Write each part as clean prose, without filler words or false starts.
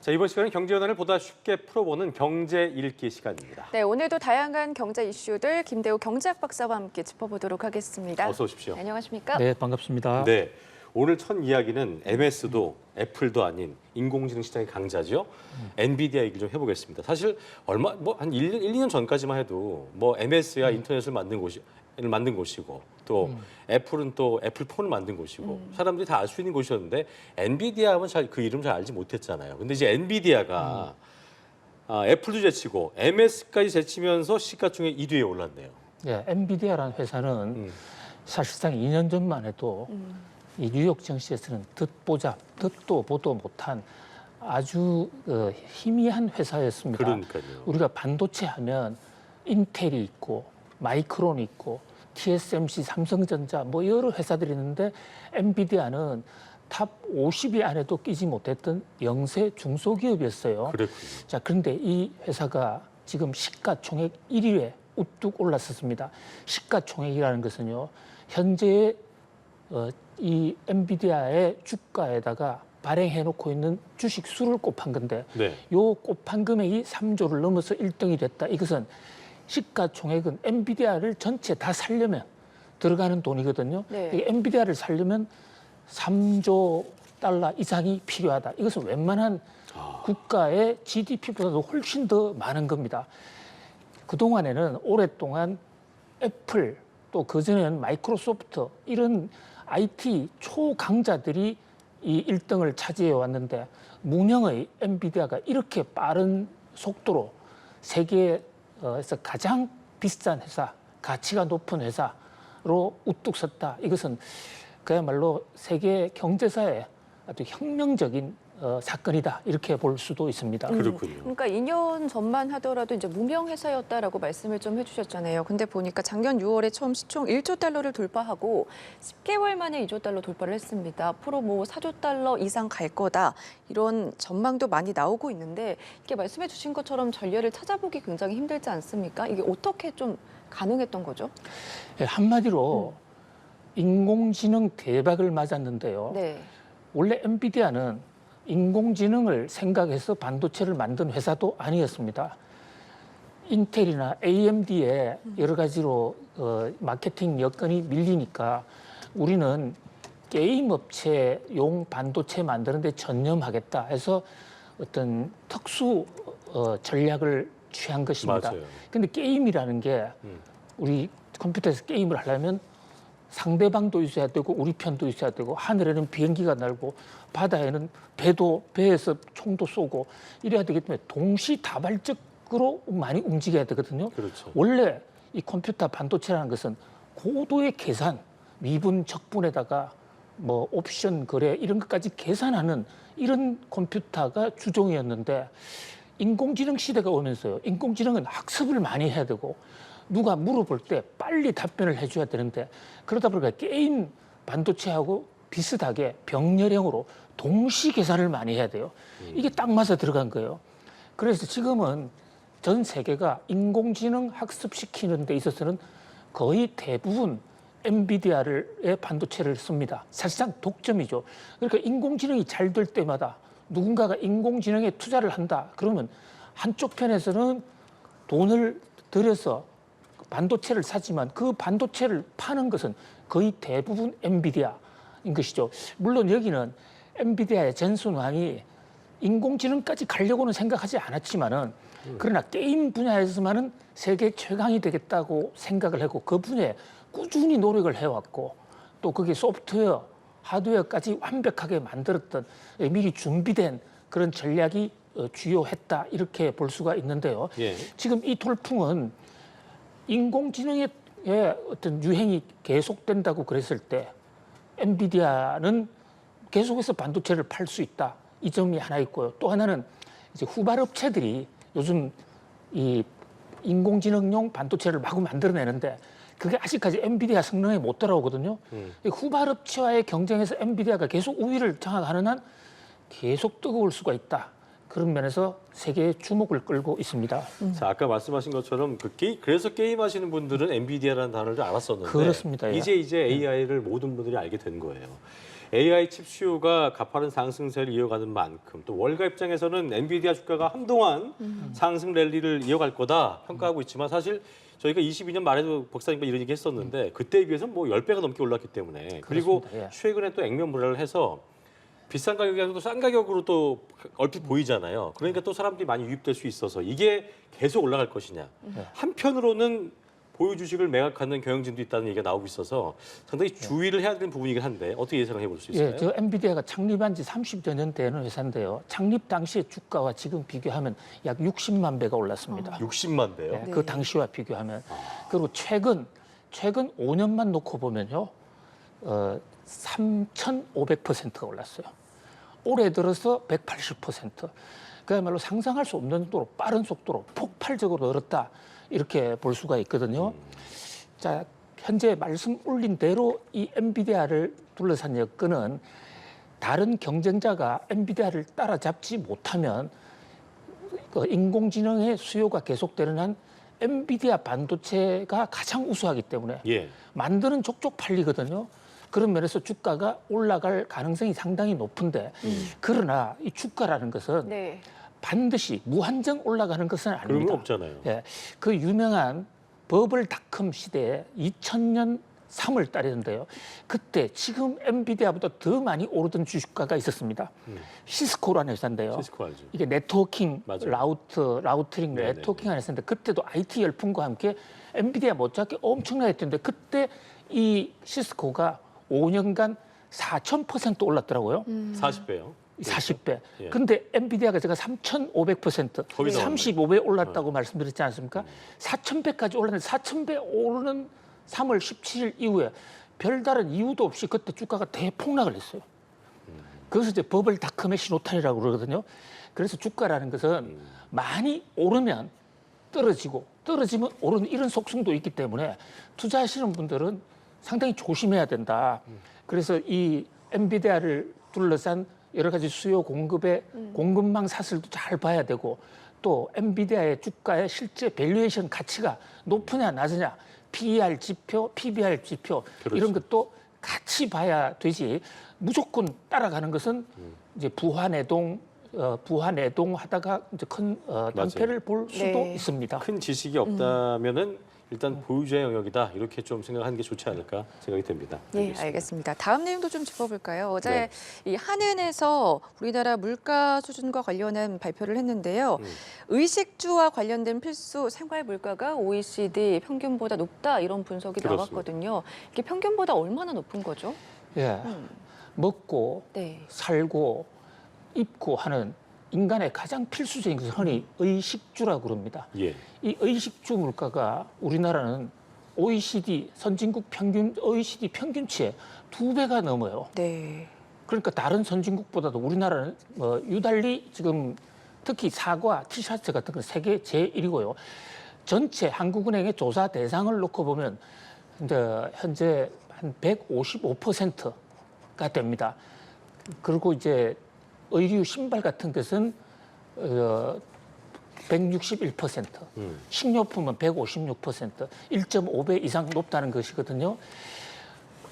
자, 이번 시간은 경제 현안을 보다 쉽게 풀어보는 경제 읽기 시간입니다. 네, 오늘도 다양한 경제 이슈들 김대우 경제학 박사와 함께 짚어보도록 하겠습니다. 어서 오십시오. 안녕하십니까? 네, 반갑습니다. 네, 오늘 첫 이야기는 MS도 애플도 아닌 인공지능 시장의 강자죠. 엔비디아 얘기를 좀 해보겠습니다. 사실 한 1, 2년 전까지만 해도 MS야 인터넷을 만든 곳이고 또 애플은 또 애플 폰을 만든 곳이고 사람들이 다 알 수 있는 곳이었는데 엔비디아는 그 이름 잘 알지 못했잖아요. 근데 이제 엔비디아가 애플도 제치고 MS까지 제치면서 시가총액 1위에 올랐네요. 예, 엔비디아라는 회사는 사실상 2년 전만 해도 이 뉴욕 증시에서는 듣도 보도 못한 아주 희미한 회사였습니다. 그러니까요. 우리가 반도체 하면 인텔이 있고 마이크론이 있고 TSMC, 삼성전자 여러 회사들이 있는데 엔비디아는 탑 50위 안에도 끼지 못했던 영세 중소기업이었어요. 그랬군요. 자, 그런데 이 회사가 지금 시가총액 1위에 우뚝 올랐었습니다. 시가총액이라는 것은요, 현재 이 엔비디아의 주가에다가 발행해놓고 있는 주식 수를 곱한 건데, 네. 요 곱한 금액이 3조를 넘어서 1등이 됐다. 이것은 시가총액은 엔비디아를 전체 다 살려면 들어가는 돈이거든요. 네. 엔비디아를 살려면 3조 달러 이상이 필요하다. 이것은 웬만한 국가의 GDP보다도 훨씬 더 많은 겁니다. 그동안에는 오랫동안 애플 또 그전에는 마이크로소프트 이런 IT 초강자들이 이 1등을 차지해 왔는데 문영의 엔비디아가 이렇게 빠른 속도로 세계에서 가장 비싼 회사, 가치가 높은 회사로 우뚝 섰다. 이것은 그야말로 세계 경제사의 아주 혁명적인 사건이다. 이렇게 볼 수도 있습니다. 그렇군요. 그러니까 2년 전만 하더라도 이제 무명 회사였다라고 말씀을 좀 해주셨잖아요. 근데 보니까 작년 6월에 처음 시총 1조 달러를 돌파하고 10개월 만에 2조 달러 돌파를 했습니다. 앞으로 4조 달러 이상 갈 거다. 이런 전망도 많이 나오고 있는데 이렇게 말씀해 주신 것처럼 전례를 찾아보기 굉장히 힘들지 않습니까? 이게 어떻게 좀 가능했던 거죠? 예, 한마디로 인공지능 대박을 맞았는데요. 네. 원래 엔비디아는 인공지능을 생각해서 반도체를 만든 회사도 아니었습니다. 인텔이나 AMD의 여러 가지로 마케팅 여건이 밀리니까 우리는 게임 업체용 반도체 만드는 데 전념하겠다 해서 어떤 특수 전략을 취한 것입니다. 맞아요. 근데 게임이라는 게 우리 컴퓨터에서 게임을 하려면 상대방도 있어야 되고 우리 편도 있어야 되고 하늘에는 비행기가 날고 바다에는 배에서 총도 쏘고 이래야 되기 때문에 동시다발적으로 많이 움직여야 되거든요. 그렇죠. 원래 이 컴퓨터 반도체라는 것은 고도의 계산, 미분, 적분에다가 옵션 거래 이런 것까지 계산하는 이런 컴퓨터가 주종이었는데 인공지능 시대가 오면서요. 인공지능은 학습을 많이 해야 되고 누가 물어볼 때 빨리 답변을 해줘야 되는데 그러다 보니까 게임 반도체하고 비슷하게 병렬형으로 동시 계산을 많이 해야 돼요. 이게 딱 맞아 들어간 거예요. 그래서 지금은 전 세계가 인공지능 학습시키는 데 있어서는 거의 대부분 엔비디아의 반도체를 씁니다. 사실상 독점이죠. 그러니까 인공지능이 잘 될 때마다 누군가가 인공지능에 투자를 한다. 그러면 한쪽 편에서는 돈을 들여서 반도체를 사지만 그 반도체를 파는 것은 거의 대부분 엔비디아인 것이죠. 물론 여기는 엔비디아의 전순환이 인공지능까지 가려고는 생각하지 않았지만은 그러나 게임 분야에서만은 세계 최강이 되겠다고 생각을 하고 그 분야에 꾸준히 노력을 해왔고 또 그게 소프트웨어, 하드웨어까지 완벽하게 만들었던 미리 준비된 그런 전략이 주요했다 이렇게 볼 수가 있는데요. 예. 지금 이 돌풍은 인공지능의 어떤 유행이 계속된다고 그랬을 때 엔비디아는 계속해서 반도체를 팔 수 있다. 이 점이 하나 있고요. 또 하나는 이제 후발업체들이 요즘 이 인공지능용 반도체를 마구 만들어내는데 그게 아직까지 엔비디아 성능에 못 따라오거든요. 후발업체와의 경쟁에서 엔비디아가 계속 우위를 장악하는 한 계속 뜨거울 수가 있다. 그런 면에서 세계의 주목을 끌고 있습니다. 자, 아까 말씀하신 것처럼 그래서 게임하시는 분들은 엔비디아라는 단어를 알았었는데 그렇습니다. 예. 이제 AI를 모든 분들이 알게 된 거예요. AI 칩 수요가 가파른 상승세를 이어가는 만큼 또 월가 입장에서는 엔비디아 주가가 한동안 상승 랠리를 이어갈 거다 평가하고 있지만 사실 저희가 22년 말에도 박사님과 이런 얘기 했었는데 그때에 비해서 뭐 10배가 넘게 올랐기 때문에 그리고 그렇습니다. 예. 최근에 또 액면불화를 해서 비싼 가격이 아니고 싼 가격으로 또 얼핏 보이잖아요. 그러니까 또 사람들이 많이 유입될 수 있어서 이게 계속 올라갈 것이냐. 한편으로는 보유 주식을 매각하는 경영진도 있다는 얘기가 나오고 있어서 상당히 주의를 해야 되는 부분이긴 한데 어떻게 예상을 해볼 수 있을까요? 예, 저 엔비디아가 창립한 지 30여 년 되는 회사인데요. 창립 당시의 주가와 지금 비교하면 약 60만 배가 올랐습니다. 60만 대요. 예, 네. 그 당시와 비교하면. 그리고 최근 5년만 놓고 보면요. 3,500%가 올랐어요. 올해 들어서 180%. 그야말로 상상할 수 없는 정도로 빠른 속도로 폭발적으로 늘었다. 이렇게 볼 수가 있거든요. 자, 현재 말씀 올린 대로 이 엔비디아를 둘러싼 여건은 다른 경쟁자가 엔비디아를 따라잡지 못하면 그 인공지능의 수요가 계속되는 한 엔비디아 반도체가 가장 우수하기 때문에 예. 만드는 족족 팔리거든요. 그런 면에서 주가가 올라갈 가능성이 상당히 높은데 그러나 이 주가라는 것은 네. 반드시 무한정 올라가는 것은 그런 건 아닙니다. 없잖아요. 예, 그 유명한 버블닷컴 시대에 2000년 3월 달이었는데요. 그때 지금 엔비디아보다 더 많이 오르던 주식가가 있었습니다. 시스코라는 회사인데요. 시스코 알죠. 이게 네트워킹, 맞아요. 라우터링 네네. 네트워킹 하는 회사인데 그때도 IT 열풍과 함께 엔비디아 못지않게 엄청나게 했는데 그때 이 시스코가 5년간 4,000% 올랐더라고요. 40배요. 40배. 예. 근데 엔비디아가 제가 3,500%, 거의 다 35배 올랐다고 말씀드렸지 않습니까? 4,000배까지 올랐는데 4,000배 오르는 3월 17일 이후에 별다른 이유도 없이 그때 주가가 대폭락을 했어요. 그래서 이제 버블닷컴의 신호탄이라고 그러거든요. 그래서 주가라는 것은 많이 오르면 떨어지고 떨어지면 오르는 이런 속성도 있기 때문에 투자하시는 분들은 상당히 조심해야 된다. 그래서 이 엔비디아를 둘러싼 여러 가지 수요 공급의 공급망 사슬도 잘 봐야 되고 또 엔비디아의 주가의 실제 밸류에이션 가치가 높으냐 낮으냐 PER 지표, PBR 지표 그렇죠. 이런 것도 같이 봐야 되지 무조건 따라가는 것은 이제 부화내동 하다가 이제 큰 낭패를 볼 수도 네. 있습니다. 큰 지식이 없다면은 일단 보유자의 영역이다 이렇게 좀 생각하는 게 좋지 않을까 생각이 됩니다. 네, 알겠습니다. 다음 내용도 좀 짚어볼까요? 어제 네. 이 한은에서 우리나라 물가 수준과 관련한 발표를 했는데요. 의식주와 관련된 필수 생활 물가가 OECD 평균보다 높다 이런 분석이 그렇습니다. 나왔거든요. 이게 평균보다 얼마나 높은 거죠? 예, 먹고 네. 살고 입고 하는 인간의 가장 필수적인 것을 흔히 의식주라고 그럽니다. 예. 이 의식주 물가가 우리나라는 OECD 선진국 평균 OECD 평균치의 2배가 넘어요. 네. 그러니까 다른 선진국보다도 우리나라는 유달리 지금 특히 사과, 티셔츠 같은 건 세계 제1위고요. 전체 한국은행의 조사 대상을 놓고 보면 현재 한 155%가 됩니다. 그리고 이제 의류 신발 같은 것은 161%, 식료품은 156%, 1.5배 이상 높다는 것이거든요.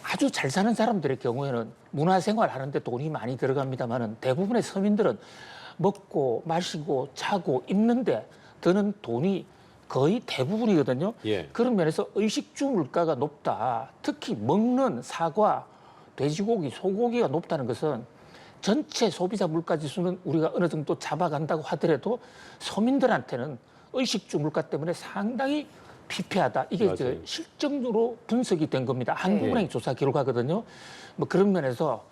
아주 잘 사는 사람들의 경우에는 문화생활 하는데 돈이 많이 들어갑니다만 대부분의 서민들은 먹고 마시고 자고 입는데 드는 돈이 거의 대부분이거든요. 예. 그런 면에서 의식주 물가가 높다. 특히 먹는 사과, 돼지고기, 소고기가 높다는 것은 전체 소비자 물가 지수는 우리가 어느 정도 잡아간다고 하더라도 서민들한테는 의식주 물가 때문에 상당히 피폐하다. 이게 맞아요. 이제 실정으로 분석이 된 겁니다. 한국은행 조사 결과거든요. 뭐 그런 면에서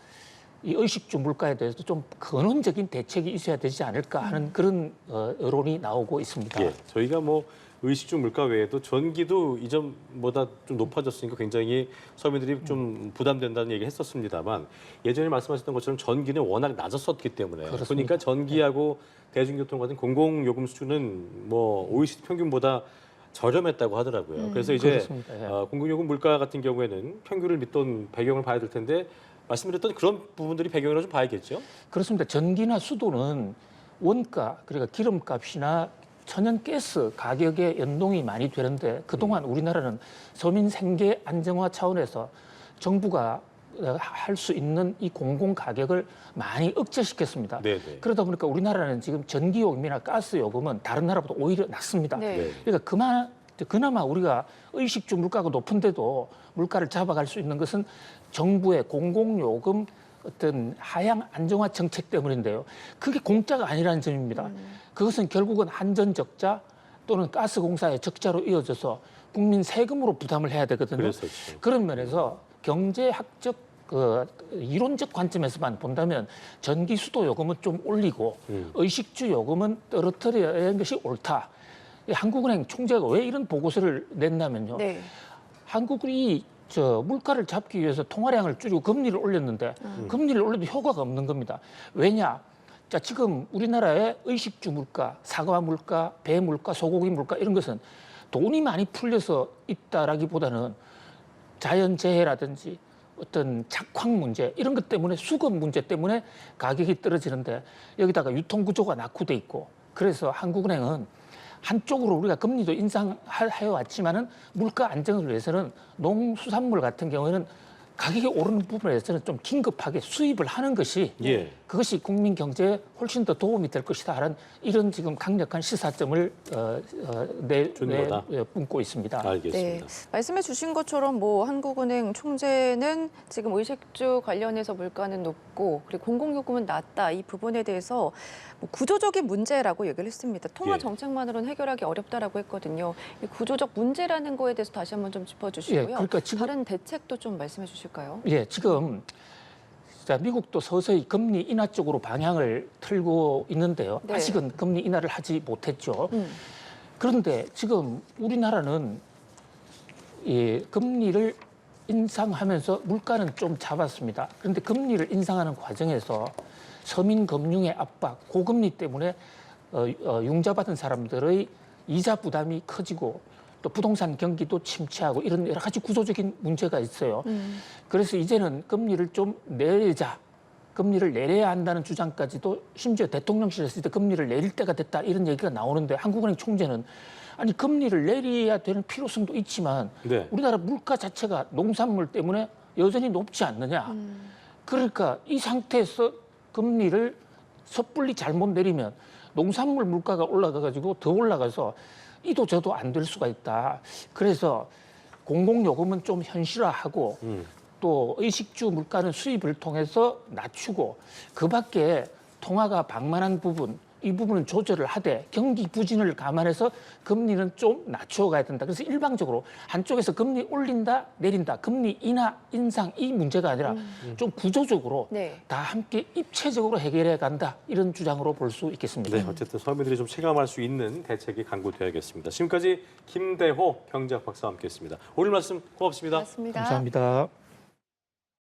이 의식주 물가에 대해서 좀 근원적인 대책이 있어야 되지 않을까 하는 그런 여론이 나오고 있습니다. 예. 저희가 뭐 의식주 물가 외에도 전기도 이전보다 좀 높아졌으니까 굉장히 서민들이 좀 부담된다는 얘기 했었습니다만 예전에 말씀하셨던 것처럼 전기는 워낙 낮았었기 때문에 그렇습니다. 보니까 전기하고 대중교통 같은 공공요금 수준은 뭐 OECD 평균보다 저렴했다고 하더라고요. 그래서 이제 그렇습니다. 예. 공공요금 물가 같은 경우에는 평균을 밑돈 배경을 봐야 될 텐데 말씀드렸던 그런 부분들이 배경으로 좀 봐야겠죠. 그렇습니다. 전기나 수도는 원가, 그러니까 기름값이나 천연가스 가격에 연동이 많이 되는데 그동안 우리나라는 서민 생계 안정화 차원에서 정부가 할 수 있는 이 공공 가격을 많이 억제시켰습니다. 네, 네. 그러다 보니까 우리나라는 지금 전기 요금이나 가스 요금은 다른 나라보다 오히려 낮습니다. 네. 그러니까 그나마 우리가 의식주 물가가 높은데도 물가를 잡아갈 수 있는 것은 정부의 공공요금 어떤 하향 안정화 정책 때문인데요. 그게 공짜가 아니라는 점입니다. 그것은 결국은 한전적자 또는 가스공사의 적자로 이어져서 국민 세금으로 부담을 해야 되거든요. 그랬었죠. 그런 면에서 경제학적 이론적 관점에서만 본다면 전기 수도 요금은 좀 올리고 의식주 요금은 떨어뜨려야 하는 것이 옳다. 한국은행 총재가 왜 이런 보고서를 냈냐면요. 네. 한국이 물가를 잡기 위해서 통화량을 줄이고 금리를 올렸는데 금리를 올려도 효과가 없는 겁니다. 왜냐? 자, 지금 우리나라의 의식주 물가, 사과 물가, 배 물가, 소고기 물가 이런 것은 돈이 많이 풀려서 있다라기보다는 자연재해라든지 어떤 착황 문제 이런 것 때문에 수급 문제 때문에 가격이 떨어지는데 여기다가 유통구조가 낙후돼 있고 그래서 한국은행은 한쪽으로 우리가 금리도 인상해 왔지만은 물가 안정을 위해서는 농수산물 같은 경우에는 가격이 오르는 부분에서는 좀 긴급하게 수입을 하는 것이 예. 그것이 국민 경제에 훨씬 더 도움이 될 것이다라는 이런 지금 강력한 시사점을 준 거다. 뿜고 있습니다. 알겠습니다. 네, 말씀해 주신 것처럼 뭐 한국은행 총재는 지금 의식주 관련해서 물가는 높고 그리고 공공요금은 낮다 이 부분에 대해서 뭐 구조적인 문제라고 얘기를 했습니다. 통화 예. 정책만으로는 해결하기 어렵다라고 했거든요. 이 구조적 문제라는 거에 대해서 다시 한번 좀 짚어주시고요. 예, 그러니까 지금 다른 대책도 좀 말씀해 주실까요? 예, 지금 자, 미국도 서서히 금리 인하 쪽으로 방향을 틀고 있는데요. 네. 아직은 금리 인하를 하지 못했죠. 그런데 지금 우리나라는 이 금리를 인상하면서 물가는 좀 잡았습니다. 그런데 금리를 인상하는 과정에서 서민 금융의 압박, 고금리 때문에 융자받은 사람들의 이자 부담이 커지고 또 부동산 경기도 침체하고 이런 여러 가지 구조적인 문제가 있어요. 그래서 이제는 금리를 좀 내리자, 금리를 내려야 한다는 주장까지도 심지어 대통령실에서 이제 금리를 내릴 때가 됐다 이런 얘기가 나오는데 한국은행 총재는 아니 금리를 내려야 되는 필요성도 있지만 네. 우리나라 물가 자체가 농산물 때문에 여전히 높지 않느냐. 그러니까 이 상태에서 금리를 섣불리 잘못 내리면 농산물 물가가 올라가가지고 더 올라가서 이도 저도 안 될 수가 있다. 그래서 공공요금은 좀 현실화하고 또 의식주 물가는 수입을 통해서 낮추고 그밖에 통화가 방만한 부분 이 부분은 조절을 하되 경기 부진을 감안해서 금리는 좀 낮춰가야 된다. 그래서 일방적으로 한쪽에서 금리 올린다 내린다 금리 인하 인상 이 문제가 아니라 좀 구조적으로 네. 다 함께 입체적으로 해결해 간다 이런 주장으로 볼 수 있겠습니다. 네, 어쨌든 서민들이 좀 체감할 수 있는 대책이 강구되어야겠습니다. 지금까지 김대호 경제학 박사와 함께했습니다. 오늘 말씀 고맙습니다. 맞습니다. 감사합니다.